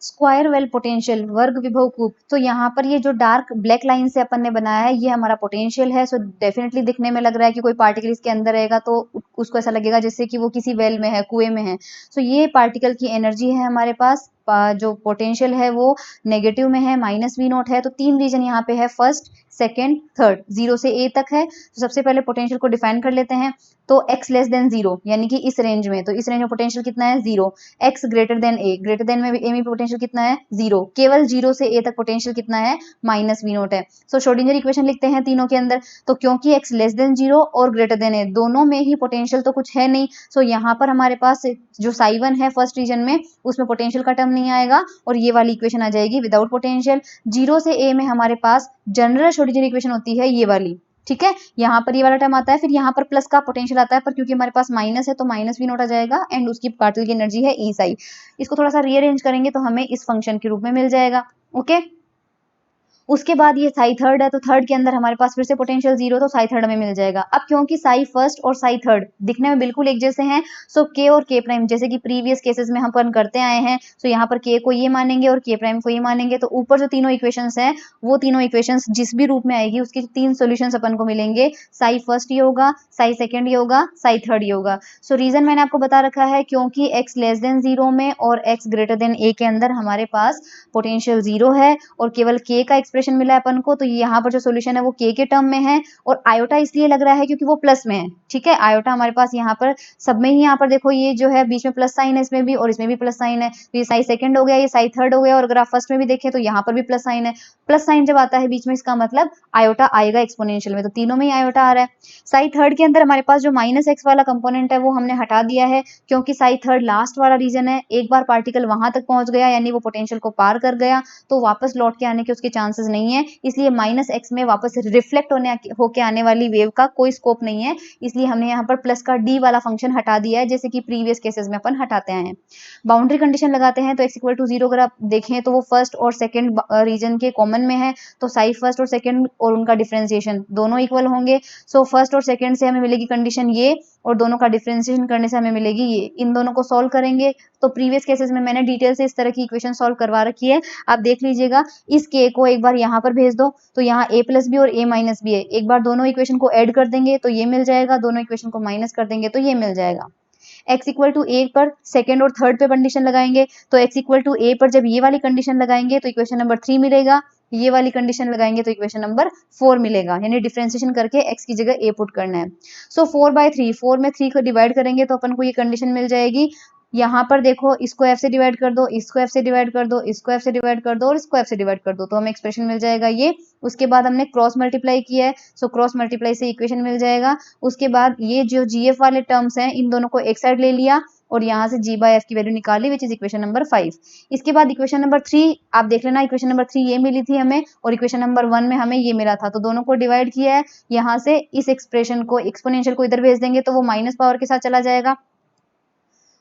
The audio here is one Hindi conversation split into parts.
स्क्वायर वेल पोटेंशियल, वर्ग विभव कूप। तो यहाँ पर ये जो डार्क ब्लैक लाइन से अपन ने बनाया है ये हमारा पोटेंशियल है। सो डेफिनेटली दिखने में लग रहा है कि कोई पार्टिकल इसके अंदर रहेगा तो उसको ऐसा लगेगा जैसे कि वो किसी वेल में है, कुएं में है। सो ये पार्टिकल की एनर्जी है हमारे पास। जो पोटेंशियल है वो नेगेटिव में है, -V0 है। तो 3 रीजन यहाँ पे है, फर्स्ट, सेकेंड, थर्ड, 0 से a तक है। तो सबसे पहले पोटेंशियल को डिफाइन कर लेते हैं। तो x लेस देन 0 यानी कि इस रेंज में, तो इस रेंज में पोटेंशियल कितना है 0। x greater than a, greater than में a में पोटेंशियल कितना है 0। केवल 0 से a तक पोटेंशियल कितना है -V0 है। सो श्रोडिंगर इक्वेशन लिखते हैं तीनों के अंदर। तो क्योंकि x लेस देन 0 और ग्रेटर देन a दोनों में ही पोटेंशियल तो कुछ है नहीं, सो यहाँ पर हमारे पास जो साई1 है फर्स्ट रीजन में उसमें पोटेंशियल का टर्म नहीं आएगा और ये वाली इक्वेशन आ जाएगी विदाउट पोटेंशियल। 0 से a में हमारे पास जनरल श्रोडिंगर इक्वेशन होती है ये वाली, ठीक है। यहाँ पर ये वाला टर्म आता है, फिर यहाँ पर प्लस का पोटेंशियल आता है, पर क्योंकि हमारे पास माइनस है तो -V0 आ जाएगा एंड उसकी पार्टिकल की एनर्जी है E साई। इसको थोड़ा सा रीअरेंज करेंगे तो हमें इस फंक्शन के रूप में मिल जाएगा, ओके। उसके बाद ये साई थर्ड है, तो थर्ड के अंदर हमारे पास फिर से पोटेंशियल 0, तो साई थर्ड में मिल जाएगा। अब क्योंकि साई फर्स्ट और साई थर्ड दिखने में बिल्कुल एक जैसे हैं, सो के और के प्राइम जैसे कि प्रीवियस केसेस में हम अपन करते आए हैं, सो यहाँ पर के को ये मानेंगे और के प्राइम को ये मानेंगे। तो ऊपर जो तीनों इक्वेशंस हैं वो तीनों इक्वेशंस जिस भी रूप में आएगी उसके 3 सोल्यूशंस अपन को मिलेंगे। साई फर्स्ट ये होगा, साई सेकेंड ये होगा, साई थर्ड ये होगा। सो रीजन मैंने आपको बता रखा है, क्योंकि x लेस देन 0 में और x ग्रेटर देन a के अंदर हमारे पास पोटेंशियल 0 है और केवल k का एक्सप्रेशन मिला है अपन को। तो यहाँ पर जो सोल्यूशन है वो k के टर्म में है और आयोटा इसलिए लग रहा है क्योंकि वो प्लस में है, ठीक है। आयोटा हमारे पास यहाँ पर सब में ही, यहाँ पर देखो ये जो है बीच में प्लस साइन है, इसमें भी और इसमें भी प्लस साइन है। तो ये साई सेकंड हो गया, ये साई थर्ड हो गया, और अगर आप फर्स्ट में भी देखें तो यहाँ पर भी प्लस साइन है। प्लस साइन जब आता है बीच में इसका मतलब आयोटा आएगा एक्सपोनेंशियल में, तो तीनों में ही आयोटा आ रहा है। साई थर्ड के अंदर हमारे पास जो -x वाला कंपोनेंट है वो हमने हटा दिया है, क्योंकि साई थर्ड लास्ट वाला रीजन है। एक बार पार्टिकल वहां तक पहुंच गया यानी वो पोटेंशियल को पार कर गया तो वापस लौट के आने के उसके चांसेस नहीं है, इसलिए -x में वापस रिफ्लेक्ट होके आने वाली वेव का कोई स्कोप नहीं है। इसलिए हमने यहाँ पर प्लस का d वाला फंक्शन हटा दिया है, जैसे कि प्रीवियस केसेस में अपन हटाते हैं। बाउंड्री कंडीशन लगाते हैं, तो x इक्वल टू 0 अगर आप देखें तो वो फर्स्ट और सेकंड रीजन के कॉमन में है, तो साई फर्स्ट और सेकंड और उनका डिफरेंशिएशन दोनों इक्वल होंगे। सो फर्स्ट और सेकंड से हमें मिलेगी कंडीशन ये, और दोनों का डिफरेंशिएशन करने से हमें मिलेगी ये। इन दोनों को सॉल्व करेंगे तो प्रीवियस केसेस में मैंने डिटेल से इस तरह की इक्वेशन सॉल्व करवा रखी है, आप देख लीजिएगा। इस k को एक बार यहाँ पर भेज दो तो यहाँ a प्लस बी और a माइनस बी है, एक बार दोनों इक्वेशन को ऐड कर देंगे तो ये मिल जाएगा, दोनों इक्वेशन को माइनस कर देंगे तो ये मिल जाएगा। x इक्वल टू a पर सेकंड और थर्ड पे कंडीशन लगाएंगे, तो x इक्वल टू a पर जब ये वाली कंडीशन लगाएंगे तो इक्वेशन नंबर 3 मिलेगा, ये वाली कंडीशन लगाएंगे तो इक्वेशन नंबर 4 मिलेगा, यानी डिफरेंशिएशन करके x की जगह a पुट करना है। सो 4/3, 4 में 3 को डिवाइड करेंगे तो अपन को ये कंडीशन मिल जाएगी। यहाँ पर देखो इसको f से डिवाइड कर दो, इसको f से डिवाइड कर दो, इसको f से डिवाइड कर दो और इसको f से डिवाइड कर दो, तो हमें एक्सप्रेशन मिल जाएगा ये। उसके बाद हमने क्रॉस मल्टीप्लाई किया है, सो क्रॉस मल्टीप्लाई से इक्वेशन मिल जाएगा। उसके बाद ये जो gf वाले टर्म्स हैं इन दोनों को एक साइड ले लिया और यहाँ से g/f की वैल्यू निकाली, विच इज इक्वेशन नंबर 5। इसके बाद इक्वेशन नंबर 3 आप देख लेना, इक्वेशन नंबर 3 ये मिली थी हमें और इक्वेशन नंबर 1 में हमें ये मिला था, तो दोनों को डिवाइड किया है। यहाँ से इस एक्सप्रेशन को, एक्सपोनेंशियल को इधर भेज देंगे तो वो माइनस पावर के साथ चला जाएगा,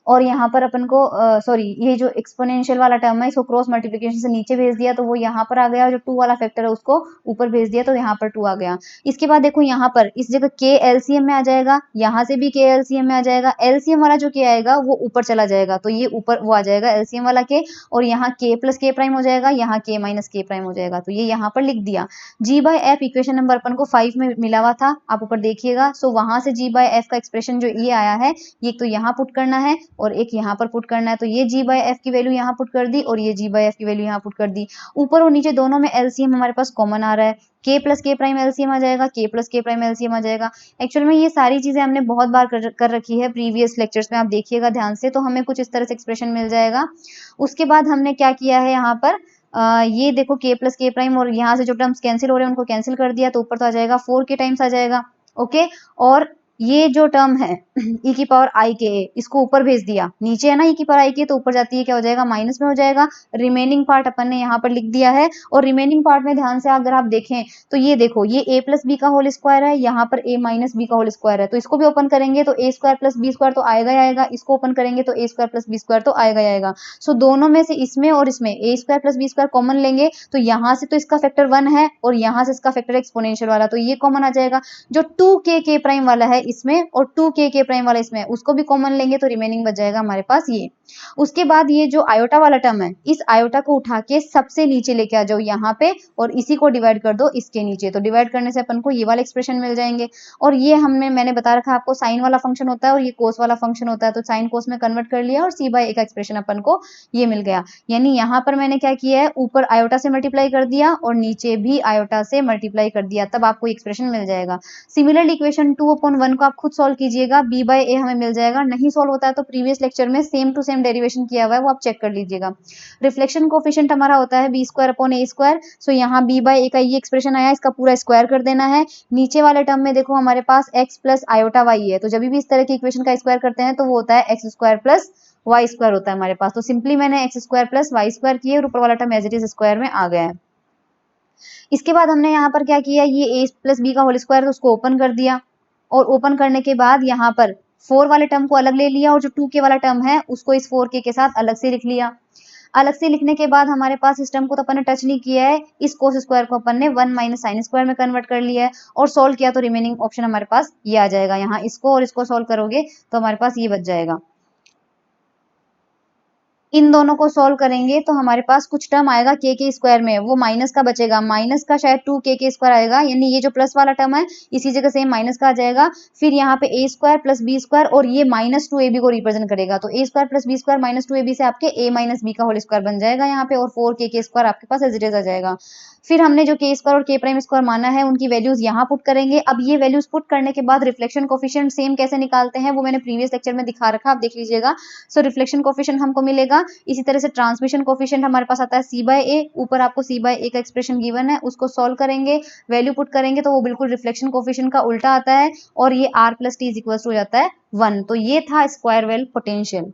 और यहाँ पर अपन को सॉरी ये जो एक्सपोनेंशियल वाला टर्म है इसको क्रॉस मल्टीप्लिकेशन से नीचे भेज दिया तो वो यहाँ पर आ गया, जो 2 वाला फैक्टर है उसको ऊपर भेज दिया तो यहाँ पर 2 आ गया। इसके बाद देखो यहाँ पर इस जगह k एलसीएम में आ जाएगा, यहाँ से भी k एलसीएम में आ जाएगा, एलसीएम वाला जो k आएगा वो ऊपर चला जाएगा तो ये ऊपर वो आ जाएगा एलसीएम वाला k, और यहाँ k प्लस k प्राइम हो जाएगा, यहाँ k माइनस k प्राइम हो जाएगा, तो ये यहाँ पर लिख दिया। g/f इक्वेशन नंबर अपन को 5 में मिला हुआ था, आप ऊपर देखिएगा। सो वहां से g/f का एक्सप्रेशन जो ये आया है ये तो यहाँ पुट करना है और एक यहाँ पर पुट करना है, तो ये g/f की वैल्यू यहाँ पुट कर दी और ये g/f की वैल्यू यहाँ पुट कर दी। ऊपर और नीचे दोनों में एलसीएम हमारे पास कॉमन आ रहा है, k plus k prime LCM आ जाएगा, k plus k prime LCM आ जाएगा। एक्चुअल में ये सारी चीजें हमने बहुत बार कर रखी है प्रीवियस लेक्चर्स में, आप देखिएगा ध्यान से, तो हमें कुछ इस तरह से एक्सप्रेशन मिल जाएगा। उसके बाद हमने क्या किया है यहाँ पर ये देखो k प्लस k प्राइम और यहाँ से जो टर्म्स कैंसिल हो रहे हैं उनको कैंसिल कर दिया, तो ऊपर तो आ जाएगा 4k टाइम्स आ जाएगा, ओके। और ये जो टर्म है e की पावर i के इसको ऊपर भेज दिया, नीचे है ना e की पावर i के तो ऊपर जाती है क्या हो जाएगा, माइनस में हो जाएगा। रिमेनिंग पार्ट अपन ने यहाँ पर लिख दिया है, और रिमेनिंग पार्ट में ध्यान से अगर आप देखें तो ये देखो ये a प्लस बी का होल स्क्वायर है, यहाँ पर a माइनस बी का होल स्क्वायर है, तो इसको भी ओपन करेंगे तो a square plus b square तो आएगा ही आएगा, इसको ओपन करेंगे तो a square plus b square तो आएगा ही आएगा। सो दोनों में से इसमें और इसमें a square plus b square common लेंगे तो यहाँ से तो इसका फैक्टर 1 है और यहाँ से इसका फैक्टर एक्सपोनेंशियल वाला, तो ये कॉमन आ जाएगा। जो 2k k प्राइम वाला है इसमें और 2k प्राइम वाला इसमें, उसको भी कॉमन लेंगे तो रिमेनिंग बच जाएगा हमारे पास ये। उसके बाद ये जो आयोटा वाला टर्म है, इस आयोटा को उठा के सबसे नीचे लेके आ जाओ यहाँ पे और इसी को डिवाइड कर दो इसके नीचे, तो डिवाइड करने से अपन को ये वाला एक्सप्रेशन मिल जाएंगे। और ये मैंने बता रखा आपको साइन वाला फंक्शन होता है और ये कोस वाला फंक्शन होता है, तो साइन कोस में कन्वर्ट कर लिया और सी बाय ए का एक्सप्रेशन अपन को ये मिल गया। यानी यहाँ पर मैंने क्या किया है, ऊपर आयोटा से मल्टीप्लाई कर दिया और नीचे भी आयोटा से मल्टीप्लाई कर दिया, तब आपको एक्सप्रेशन मिल जाएगा। सिमिलरली इक्वेशन 2/1 को आप खुद सॉल्व कीजिएगा, बी बाय ए हमें मिल जाएगा। नहीं सॉल्व होता है तो प्रीवियस लेक्चर में सेम टू सेम डेरिवेशन किया हुआ है, वो आप चेक कर लीजिएगा। रिफ्लेक्शन कोफिशिएंट हमारा होता है b² सो यहाँ बी बाय ए का ये एक्सप्रेशन आया, इसका पूरा स्क्वायर कर देना है। नीचे वाले टर्म में देखो हमारे पास x प्लस आयोटा y है, तो जब भी इस तरह की इक्वेशन का स्क्वायर करते हैं तो वो होता है x² प्लस y² होता है हमारे पास। तो सिंपली मैंने x² प्लस y² किए और ऊपर वाला term as it is square में आ गया है। इसके बाद हमने यहाँ पर क्या किया, ये a प्लस बी का होल स्क्वायर, तो उसको ओपन कर दिया और ओपन करने के बाद यहाँ पर 4 वाले टर्म को अलग ले लिया और जो 2k वाला टर्म है उसको इस 4k के साथ अलग से लिख लिया। अलग से लिखने के बाद हमारे पास इस टर्म को तो अपन ने टच नहीं किया है, इस कोस स्क्वायर को अपन ने 1 माइनस साइन स्क्वायर में कन्वर्ट कर लिया है और सॉल्व किया तो रिमेनिंग ऑप्शन हमारे पास ये आ जाएगा। यहाँ इसको और इसको सॉल्व करोगे तो हमारे पास ये बच जाएगा। इन दोनों को सॉल्व करेंगे तो हमारे पास कुछ टर्म आएगा के स्क्वायर में, वो माइनस का बचेगा, माइनस का शायद 2k स्क्वायर आएगा, यानी ये जो प्लस वाला टर्म है इसी जगह सेम माइनस का आ जाएगा। फिर यहाँ पे a square plus b square और ये -2ab को रिप्रेजेंट करेगा, तो a square plus b square -2ab से आपके a माइनस बी का होल स्क्वायर बन जाएगा यहाँ पे, और 4k स्क्वायर आपके पास एज इट इज आ जाएगा। फिर हमने जो k स्क्वायर और k प्राइम स्क्वायर माना है उनकी वैल्यूज यहाँ पुट करेंगे। अब ये वैल्यूज पुट करने के बाद रिफ्लेक्शन कोफिशिएंट सेम कैसे निकालते हैं वो मैंने प्रीवियस लेक्चर में दिखा रखा, आप देख लीजिएगा। सो रिफ्लेक्शन कोफिशिएंट हमको मिलेगा, इसी तरह से ट्रांसमिशन कोफिशिएंट हमारे पास आता है c बाय ए, ऊपर आपको c बाय ए का एक्सप्रेशन गिवन है, उसको सॉल्व करेंगे, वैल्यू पुट करेंगे तो वो बिल्कुल रिफ्लेक्शन कोफिशिएंट का उल्टा आता है और ये r plus t is equal to हो जाता है 1। तो ये था स्क्वायर वेल पोटेंशियल।